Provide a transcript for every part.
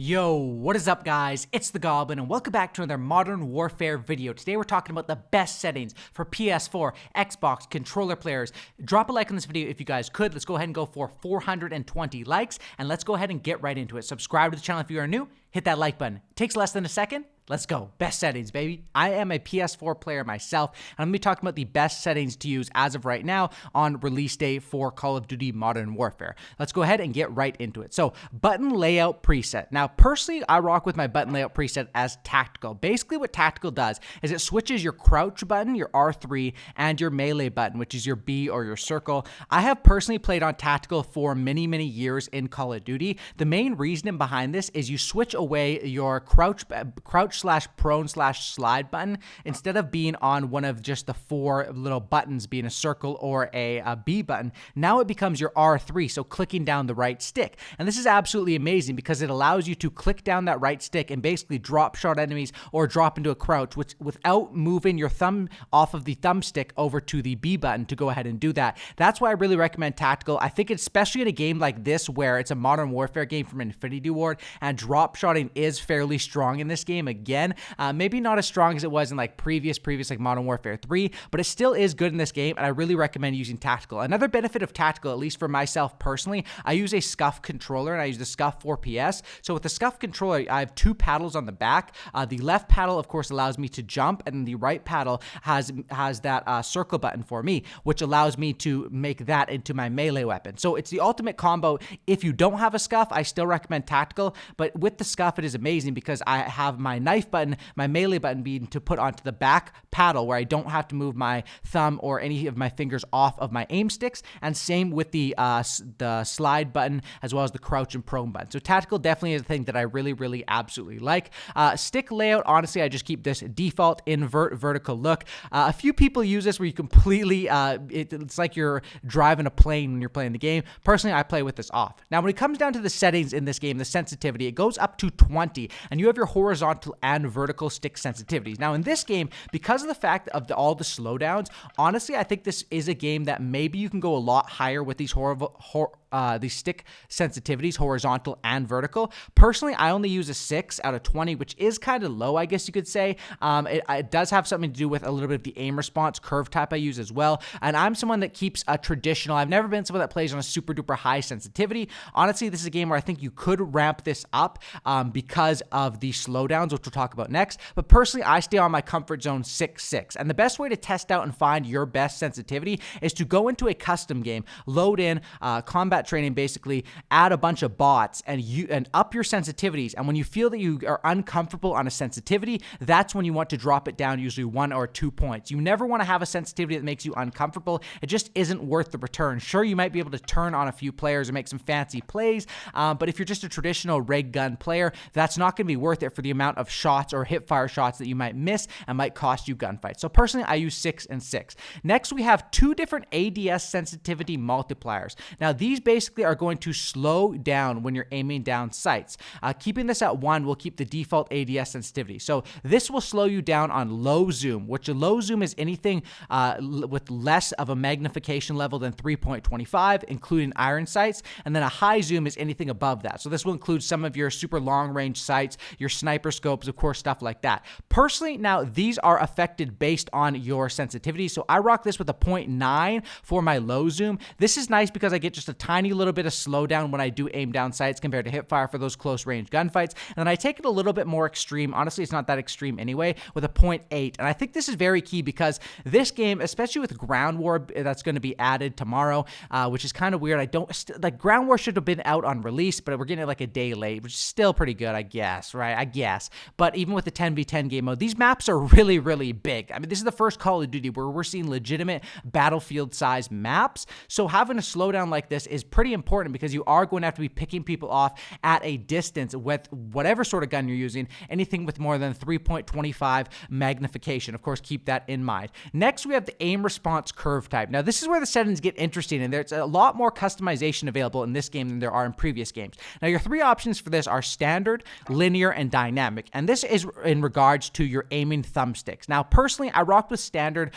Yo, what is up guys? It's the Goblin and welcome back to another Modern Warfare video. Today we're talking about the best settings for PS4, Xbox, controller players. Drop a like on this video if you guys could. Let's go ahead and go for 420 likes and let's go ahead and get right into it. Subscribe to the channel if you are new. Hit that like button. It takes less than a second. Let's go. Best settings, baby. I am a PS4 player myself, and I'm going to be talking about the best settings to use as of right now on release day for Call of Duty Modern Warfare. Let's go ahead and get right into it. So, button layout preset. Now, personally, I rock with my button layout preset as tactical. Basically, what tactical does is it switches your crouch button, your R3, and your melee button, which is your B or your circle. I have personally played on tactical for many years in Call of Duty. The main reason behind this is you switch away your crouch/prone/slide button instead of being on one of just the four little buttons being a circle or a B button. Now it becomes your R3, so clicking down the right stick. And this is absolutely amazing because it allows you to click down that right stick and basically drop shot enemies or drop into a crouch without moving your thumb off of the thumbstick over to the B button to go ahead and do that. That's why I really recommend tactical. I think especially in a game like this where it's a Modern Warfare game from Infinity Ward and drop shotting is fairly strong in this game. Again, maybe not as strong as it was in like previous like Modern Warfare 3, but it still is good in this game, and I really recommend using tactical. Another benefit of tactical, at least for myself personally, I use a SCUF controller, and I use the SCUF 4PS. So with the SCUF controller, I have two paddles on the back. The left paddle, of course, allows me to jump, and the right paddle has that circle button for me, which allows me to make that into my melee weapon. So it's the ultimate combo. If you don't have a SCUF, I still recommend tactical, but with the SCUF, it is amazing because I have my knife button, my melee button being to put onto the back paddle where I don't have to move my thumb or any of my fingers off of my aim sticks, and same with the slide button as well as the crouch and prone button. So tactical definitely is a thing that I really absolutely like. Stick layout, honestly, I just keep this default invert vertical look. A few people use this where you completely, it's like you're driving a plane when you're playing the game. Personally, I play with this off. Now, when it comes down to the settings in this game, the sensitivity, it goes up to 20, and you have your horizontal and vertical stick sensitivities. Now, in this game, because of the fact of all the slowdowns, honestly, I think this is a game that maybe you can go a lot higher with these these stick sensitivities, horizontal and vertical. Personally, I only use a 6 out of 20, which is kind of low, I guess you could say. It does have something to do with a little bit of the aim response curve type I use as well. And I'm someone that keeps a traditional. I've never been someone that plays on a super duper high sensitivity. Honestly, this is a game where I think you could ramp this up because of the slowdowns, which we'll talk about next. But personally, I stay on my comfort zone 6.6. And the best way to test out and find your best sensitivity is to go into a custom game, load in combat training, basically add a bunch of bots and up your sensitivities. And when you feel that you are uncomfortable on a sensitivity, that's when you want to drop it down, usually 1 or 2 points. You never want to have a sensitivity that makes you uncomfortable. It just isn't worth the return. Sure, you might be able to turn on a few players and make some fancy plays, but if you're just a traditional rig gun player, that's not going to be worth it for the amount of shots or hip fire shots that you might miss and might cost you gunfights. So personally, I use 6 and 6. Next, we have two different ADS sensitivity multipliers. Now, these basically are going to slow down when you're aiming down sights. Keeping this at 1 will keep the default ADS sensitivity. So this will slow you down on low zoom, which a low zoom is anything with less of a magnification level than 3.25, including iron sights, and then a high zoom is anything above that. So this will include some of your super long range sights, your sniper scopes, of course, stuff like that. Personally, now these are affected based on your sensitivity. So I rock this with a 0.9 for my low zoom. This is nice because I get just a tiny little bit of slowdown when I do aim down sights compared to hip fire for those close range gunfights. And then I take it a little bit more extreme. Honestly, it's not that extreme anyway, with a 0.8. And I think this is very key because this game, especially with ground war that's going to be added tomorrow, which is kind of weird. Like ground war should have been out on release, but we're getting it like a day late, which is still pretty good, I guess, right? I guess. But even with the 10v10 game mode, these maps are really big. I mean, this is the first Call of Duty where we're seeing legitimate battlefield size maps. So having a slowdown like this is pretty important because you are going to have to be picking people off at a distance with whatever sort of gun you're using, anything with more than 3.25 magnification. Of course, keep that in mind. Next, we have the aim response curve type. Now, this is where the settings get interesting, and there's a lot more customization available in this game than there are in previous games. Now, your three options for this are standard, linear, and dynamic. And this is in regards to your aiming thumbsticks. Now, personally, I rocked with standard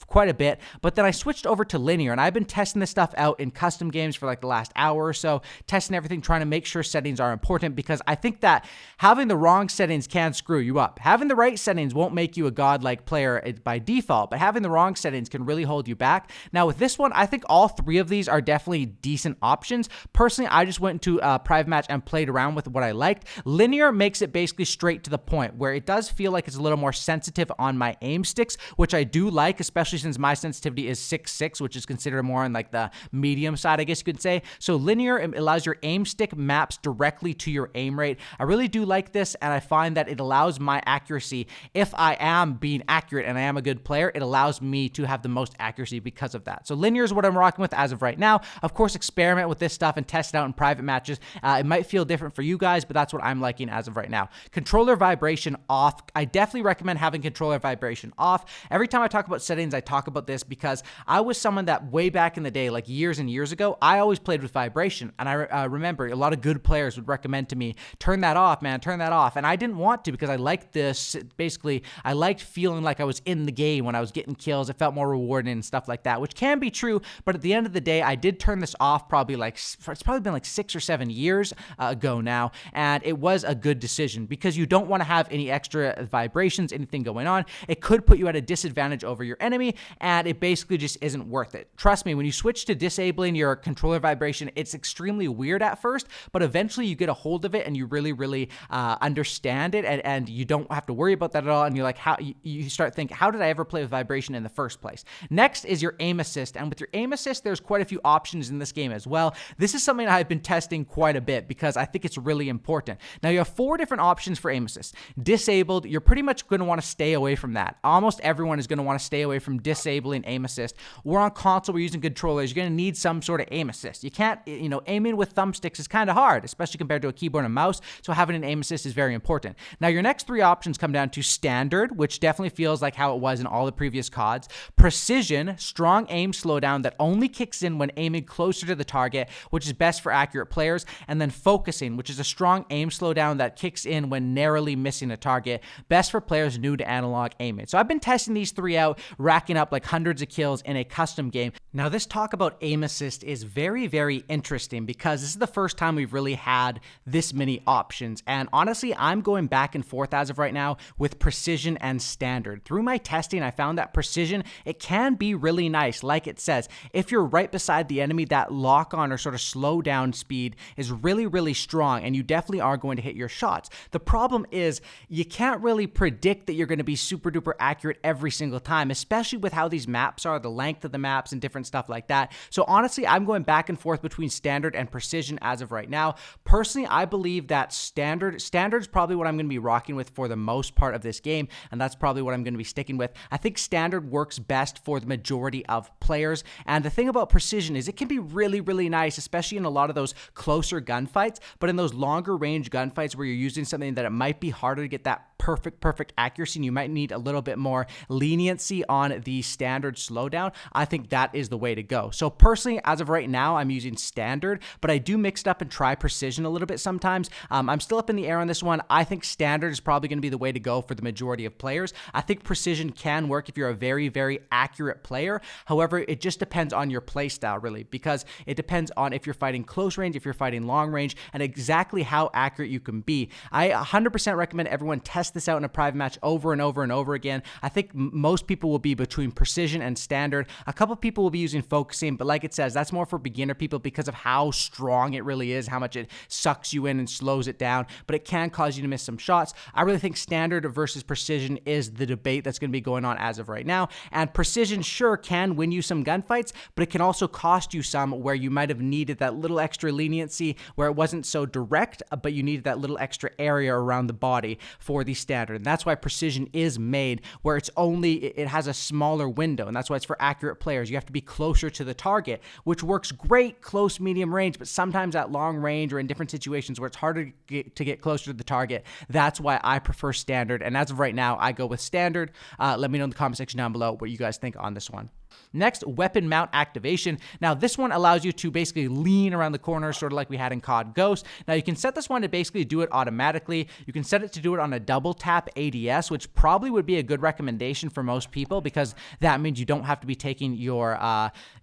quite a bit, but then I switched over to linear, and I've been testing this stuff out in custom games for like the last hour or so, testing everything, trying to make sure settings are important, because I think that having the wrong settings can screw you up. Having the right settings won't make you a godlike player by default, but having the wrong settings can really hold you back. Now, with this one, I think all three of these are definitely decent options. Personally, I just went into a private match and played around with what I liked. Linear makes it basically straight to the point, where it does feel like it's a little more sensitive on my aim sticks, which I do like, especially since my sensitivity is 6.6, which is considered more on like the medium side, I guess you could say. So linear allows your aim stick maps directly to your aim rate. I really do like this, and I find that it allows my accuracy. If I am being accurate and I am a good player, it allows me to have the most accuracy because of that. So linear is what I'm rocking with as of right now. Of course, experiment with this stuff and test it out in private matches. It might feel different for you guys, but that's what I'm liking as of right now. Controller vibration off. I definitely recommend having controller vibration off. Every time I talk about settings, I talk about this because I was someone that way back in the day, like years and years ago, I always played with vibration. And I remember a lot of good players would recommend to me, turn that off, man, turn that off. And I didn't want to, because I liked this. Basically, I liked feeling like I was in the game when I was getting kills. It felt more rewarding and stuff like that, which can be true. But at the end of the day, I did turn this off it's probably been like 6 or 7 years ago now. And it was a good decision, because you don't want to have any extra vibrations, anything going on. It could put you at a disadvantage over your enemy, and it basically just isn't worth it. Trust me, when you switch to disabling your controller vibration, it's extremely weird at first, but eventually you get a hold of it and you really understand it, and you don't have to worry about that at all. And you're like, you start thinking, how did I ever play with vibration in the first place? Next is your aim assist, and with your aim assist, there's quite a few options in this game as well. This is something I've been testing quite a bit because I think it's really important. Now, you have 4 different options for aim assist. Disabled, you're pretty much going to want to stay away from that. Almost everyone is going to want to stay away from disabling aim assist. We're on console, we're using controllers, you're going to need some sort of aim assist. You can't, aiming with thumbsticks is kind of hard, especially compared to a keyboard and mouse, so having an aim assist is very important. Now, your next 3 options come down to standard, which definitely feels like how it was in all the previous CODs. Precision, strong aim slowdown that only kicks in when aiming closer to the target, which is best for accurate players. And then focusing, which is a strong aim slowdown that kicks in when narrowly missing a target, best for players new to analog aiming. So I've been testing these 3 out, racking up like hundreds of kills in a custom game. Now, this talk about aim assist is very interesting, because this is the first time we've really had this many options. And honestly, I'm going back and forth as of right now with precision and standard. Through my testing, I found that precision, it can be really nice. Like it says, if you're right beside the enemy, that lock on or sort of slow down speed is really strong, and you definitely are going to hit your shots. The problem is you can't really predict that you're going to be super duper accurate every single time, especially with how these maps are, the length of the maps and different stuff like that. So honestly, I'm going back and forth between standard and precision as of right now. Personally, I believe that standard is probably what I'm going to be rocking with for the most part of this game, and that's probably what I'm going to be sticking with. I think standard works best for the majority of players, and the thing about precision is it can be really nice, especially in a lot of those closer gunfights, but in those longer range gunfights where you're using something that it might be harder to get that perfect accuracy, and you might need a little bit more leniency on the standard slowdown, I think that is the way to go. So personally, as of right now, I'm using standard, but I do mix it up and try precision a little bit sometimes. I'm still up in the air on this one. I think standard is probably going to be the way to go for the majority of players. I think precision can work if you're a very accurate player. However, it just depends on your play style, really, because it depends on if you're fighting close range, if you're fighting long range, and exactly how accurate you can be. I 100% recommend everyone test this out in a private match over and over again. I think most people will be between precision and standard. A couple people will be using focusing, but like it says, that's more for beginner people because of how strong it really is, how much it sucks you in and slows it down, but it can cause you to miss some shots. I really think standard versus precision is the debate that's going to be going on as of right now, and precision sure can win you some gunfights, but it can also cost you some where you might have needed that little extra leniency where it wasn't so direct, but you needed that little extra area around the body for the standard. And that's why precision is made where it has a smaller window, and that's why it's for accurate players. You have to be closer to the target, which works great close, medium range, but sometimes at long range or in different situations where it's harder to get closer to the target, that's why I prefer standard. And as of right now, I go with standard. Let me know in the comment section down below what you guys think on this one. Next, weapon mount activation. Now, this one allows you to basically lean around the corner, sort of like we had in COD Ghost. Now, you can set this one to basically do it automatically. You can set it to do it on a double tap ADS, which probably would be a good recommendation for most people because that means you don't have to be taking your,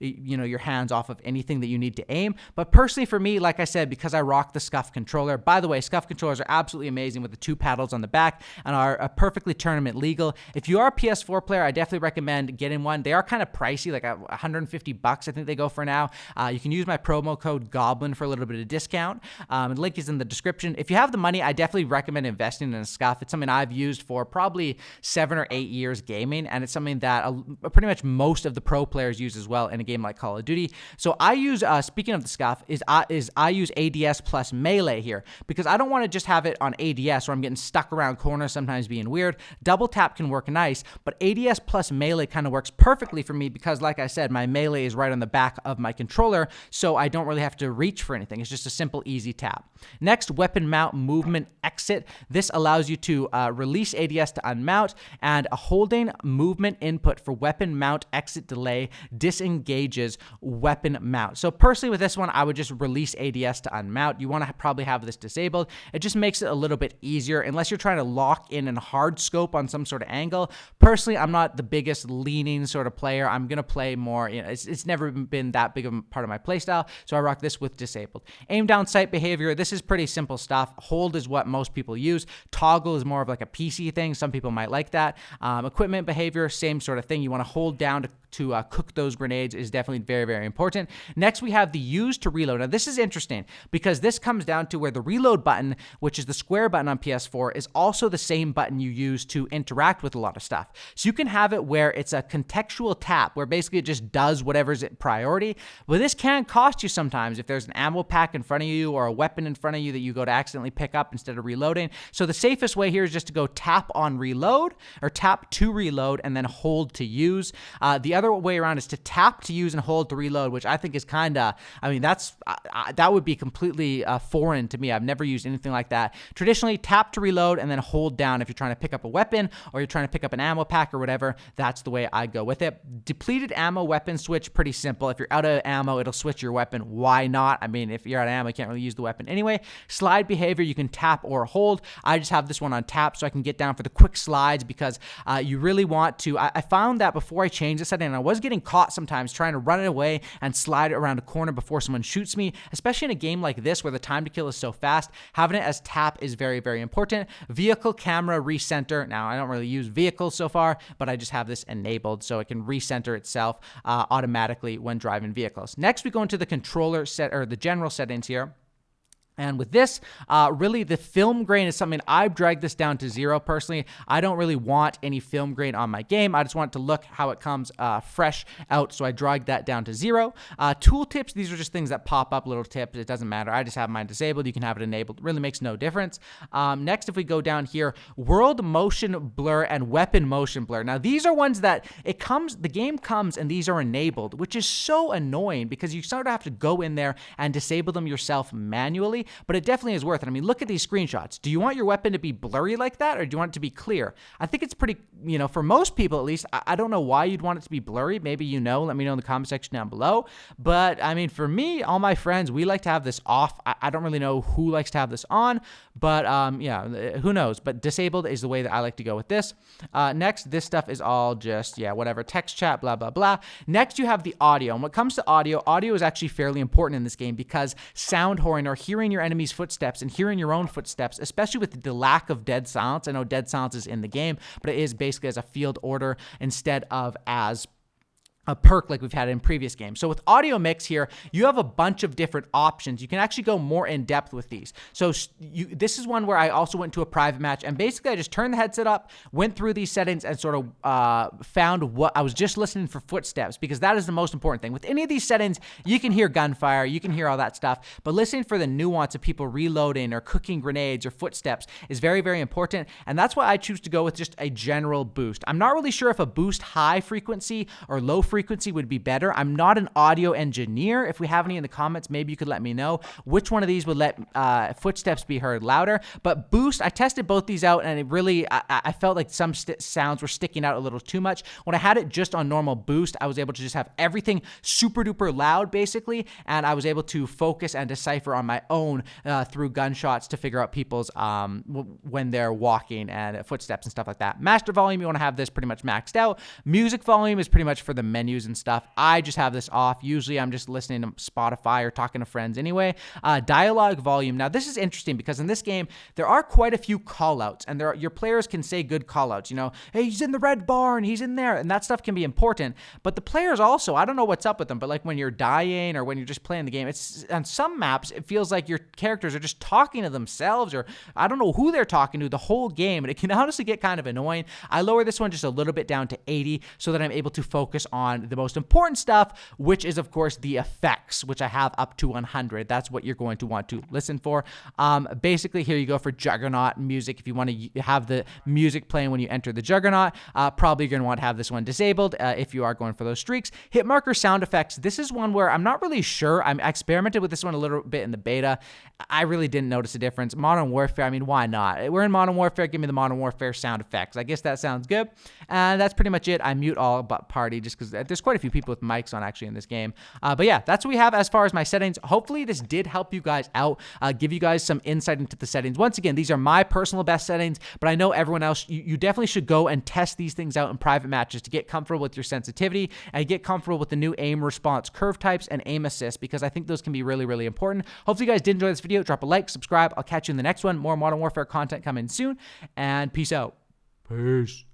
your hands off of anything that you need to aim. But personally for me, like I said, because I rock the SCUF controller. By the way, SCUF controllers are absolutely amazing with the 2 paddles on the back and are perfectly tournament legal. If you are a PS4 player, I definitely recommend getting one. They are kind of pricey, like $150 I think they go for now. You can use my promo code Goblin for a little bit of discount. The link is in the description. If you have the money, I definitely recommend investing in a SCUF. It's something I've used for probably 7 or 8 years gaming, and it's something that pretty much most of the pro players use as well in a game like Call of Duty. So I use, speaking of the SCUF, I use ADS plus melee here because I don't want to just have it on ADS where I'm getting stuck around corners, sometimes being weird. Double tap can work nice, but ADS plus melee kind of works perfectly for me because, like I said, my melee is right on the back of my controller, so I don't really have to reach for anything. It's just a simple, easy tap. Next, weapon mount movement exit. This allows you to release ADS to unmount, and a holding movement input for weapon mount exit delay disengages weapon mount. So personally with this one, I would just release ADS to unmount. You want to probably have this disabled. It just makes it a little bit easier unless you're trying to lock in and hard scope on some sort of angle. Personally, I'm not the biggest leaning sort of player. I'm going to play more, it's never been that big of a part of my playstyle, so I rock this with disabled. Aim down sight behavior, this is pretty simple stuff. Hold is what most people use. Toggle is more of like a PC thing. Some people might like that. Equipment behavior, same sort of thing. You want to hold down to cook those grenades is definitely very, very important. Next, we have the use to reload. Now, this is interesting because this comes down to where the reload button, which is the square button on PS4, is also the same button you use to interact with a lot of stuff. So you can have it where it's a contextual tap where basically it just does whatever's at priority. But this can cost you sometimes if there's an ammo pack in front of you or a weapon in front of you that you go to accidentally pick up instead of reloading. So the safest way here is just to go tap on reload or tap to reload and then hold to use. The other way around is to tap to use and hold to reload, which I think is kind of, that would be completely foreign to me. I've never used anything like that. Traditionally, tap to reload and then hold down if you're trying to pick up a weapon or you're trying to pick up an ammo pack or whatever. That's the way I go with it. Depleted ammo weapon switch, pretty simple. If you're out of ammo, it'll switch your weapon. Why not? I mean, if you're out of ammo, you can't really use the weapon anyway. Slide behavior, you can tap or hold. I just have this one on tap so I can get down for the quick slides because you really want to. I found that before I changed the setting, I was getting caught sometimes trying to run it away and slide around a corner before someone shoots me, especially in a game like this where the time to kill is so fast. Having it as tap is very, very important. Vehicle camera recenter. Now, I don't really use vehicles so far, but I just have this enabled so it can recenter itself automatically when driving vehicles. Next, we go into the controller set or the general settings here. And with this, really the film grain is something I've dragged this down to 0 personally. I don't really want any film grain on my game. I just want it to look how it comes fresh out. So I dragged that down to 0. Tool tips, these are just things that pop up, little tips. It doesn't matter. I just have mine disabled. You can have it enabled. It really makes no difference. Next, if we go down here, world motion blur and weapon motion blur. Now, these are ones that the game comes and these are enabled, which is so annoying because you sort of have to go in there and disable them yourself manually. But it definitely is worth it. I mean, look at these screenshots. Do you want your weapon to be blurry like that, or do you want it to be clear? I think it's pretty, for most people at least, I don't know why you'd want it to be blurry. Maybe let me know in the comment section down below. But, I mean, for me, all my friends, we like to have this off. I don't really know who likes to have this on, but, who knows? But disabled is the way that I like to go with this. Next, this stuff is all just, whatever, text chat, blah, blah, blah. Next, you have the audio. And when it comes to audio is actually fairly important in this game because sound whoring or hearing your enemy's footsteps and hearing your own footsteps, especially with the lack of dead silence. I know dead silence is in the game, but it is basically as a field order instead of as a perk like we've had in previous games. So with audio mix here, you have a bunch of different options. You can actually go more in depth with these. So this is one where I also went to a private match and basically I just turned the headset up, went through these settings and sort of found what I was just listening for footsteps because that is the most important thing. With any of these settings, you can hear gunfire, you can hear all that stuff, but listening for the nuance of people reloading or cooking grenades or footsteps is very, very important. And that's why I choose to go with just a general boost. I'm not really sure if a boost high frequency or low frequency frequency would be better. I'm not an audio engineer. If we have any in the comments, maybe you could let me know which one of these would let footsteps be heard louder. But boost, I tested both these out, and it really, I felt like some sounds were sticking out a little too much. When I had it just on normal boost, I was able to just have everything super duper loud, basically, and I was able to focus and decipher on my own through gunshots to figure out people's when they're walking and footsteps and stuff like that. Master volume, you want to have this pretty much maxed out. Music volume is pretty much for the menus and stuff. I just have this off. Usually I'm just listening to Spotify or talking to friends anyway. Dialogue volume. Now this is interesting because in this game there are quite a few callouts, and your players can say good callouts. You know, hey, he's in the red barn, he's in there, and that stuff can be important. But the players also, I don't know what's up with them, but like when you're dying or when you're just playing the game, it's on some maps it feels like your characters are just talking to themselves, or I don't know who they're talking to the whole game, and it can honestly get kind of annoying. I lower this one just a little bit down to 80 so that I'm able to focus on the most important stuff, which is of course the effects, which I have up to 100. That's what you're going to want to listen for. Basically, here you go for Juggernaut music. If you want to have the music playing when you enter the Juggernaut, probably you're going to want to have this one disabled if you are going for those streaks. Hit marker sound effects. This is one where I'm not really sure. I experimented with this one a little bit in the beta. I really didn't notice a difference. Modern Warfare, I mean, why not? We're in Modern Warfare. Give me the Modern Warfare sound effects. I guess that sounds good. And that's pretty much it. I mute all but party just because there's quite a few people with mics on actually in this game. But yeah, that's what we have as far as my settings. Hopefully this did help you guys out, give you guys some insight into the settings. Once again, these are my personal best settings, but I know everyone else, you definitely should go and test these things out in private matches to get comfortable with your sensitivity and get comfortable with the new aim response curve types and aim assist, because I think those can be really, really important. Hopefully you guys did enjoy this video. Drop a like, subscribe. I'll catch you in the next one. More Modern Warfare content coming soon, and peace out. Peace.